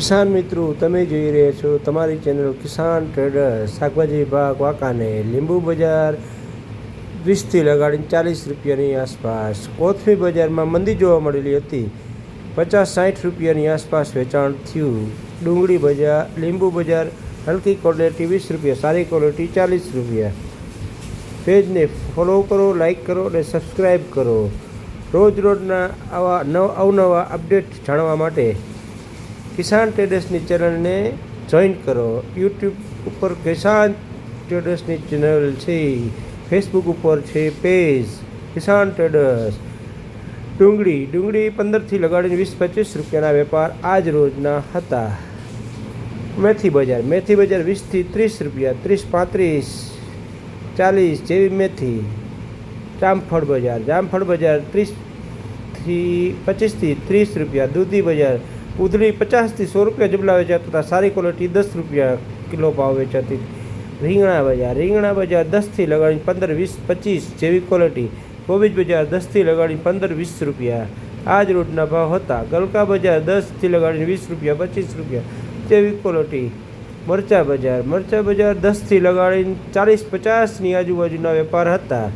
કિસાન મિત્રો, તમે જોઈ રહ્યા છો તમારી ચેનલ કિસાન ટ્રેડર. શાકભાજી વિભાગ વાંકાને લીંબુ બજાર 20થી લગાડીને 40 રૂપિયાની આસપાસ. કોથમી બજારમાં મંદી જોવા મળેલી હતી. 50-60 રૂપિયાની આસપાસ વેચાણ થયું. ડુંગળી બજાર, લીંબુ બજાર હલકી ક્વોલિટી 20 રૂપિયા, સારી ક્વોલિટી 40 રૂપિયા. પેજને ફોલો કરો, લાઈક કરો અને સબસ્ક્રાઈબ કરો. રોજના આવા અવનવા અપડેટ જાણવા માટે કિસાન ટ્રેડર્સની ચેનલને જોઈન કરો. યુટ્યુબ ઉપર કિસાન ટ્રેડર્સની ચેનલ છે, ફેસબુક ઉપર છે પેજ કિસાન ટ્રેડર્સ. ડુંગળી 15થી લગાડીને 20-25 રૂપિયાના વેપાર આજ રોજના હતા. મેથી બજાર 20થી 30 રૂપિયા, 30, 35, 40 જેવી મેથી. જામફળ બજાર 30થી 25થી 30 રૂપિયા. દૂધી બજાર ઉધળી 50થી 100 રૂપિયા જબલા વેચાતા હતા, સારી ક્વોલિટી 10 રૂપિયા કિલો ભાવ વેચાતી. રીંગણા બજાર 10થી લગાડીને 15, 20, 25 જેવી ક્વોલિટી. કોબીજ બજાર 10થી લગાડીને 15, 20 રૂપિયા આજ રોજના ભાવ હતા. ગલકા બજાર 10થી લગાડીને 20 રૂપિયા, 25 રૂપિયા જેવી ક્વોલિટી. મરચા બજાર 10થી લગાડીને 40-50ની આજુબાજુના વેપાર હતા.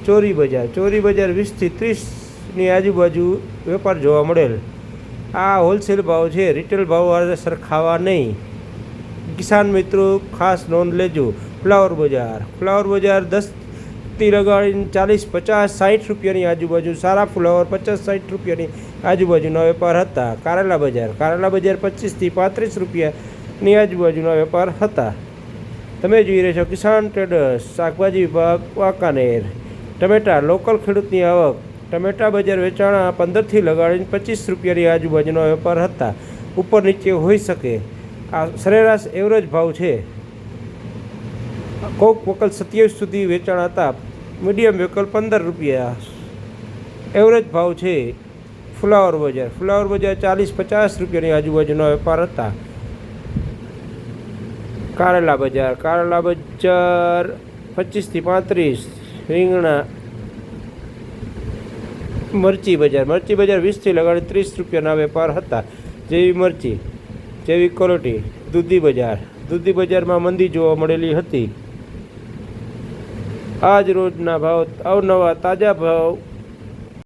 ચોરી બજાર 20થી 30ની આજુબાજુ વેપાર જોવા મળેલ. આ હોલસેલ ભાવ છે, રિટેલ ભાવ સરખાવા નહીં. કિસાન મિત્રો ખાસ નોંધ લેજો. ફ્લાવર બજાર 10થી લગાડીને 40, 50, 60 રૂપિયાની આજુબાજુ. સારા ફ્લાવર 50-60 રૂપિયાની આજુબાજુના વેપાર હતા. કારેલા બજાર 25થી 35 રૂપિયાની આજુબાજુના વેપાર હતા. તમે જોઈ રહ્યા છો કિસાન ટ્રેડર્સ, શાકભાજી વિભાગ વાંકાનેર. ટમેટા લોકલ ખેડૂતની આવક. ટમેટા બજાર વેચાણા 15થી લગાડીને 25 રૂપિયાની આજુબાજુના વેપાર હતા. ઉપર નીચે હોઈ શકે. આ સરેરાશ એવરેજ ભાવ છે. કોક વકલ 27 સુધી વેચાણ હતા. મીડિયમ વકલ 15 રૂપિયા એવરેજ ભાવ છે. ફ્લાવર બજાર 40-50 રૂપિયાની આજુબાજુના વેપાર હતા. કારેલા બજાર 25થી 35. રીંગણા. મરચી બજાર 20થી લગાડી 30 રૂપિયાના વેપાર હતા. જેવી મરચી જેવી ક્વોલિટી. દૂધી બજારમાં મંદી જોવા મળેલી હતી. આજ રોજના ભાવ અવનવા તાજા ભાવ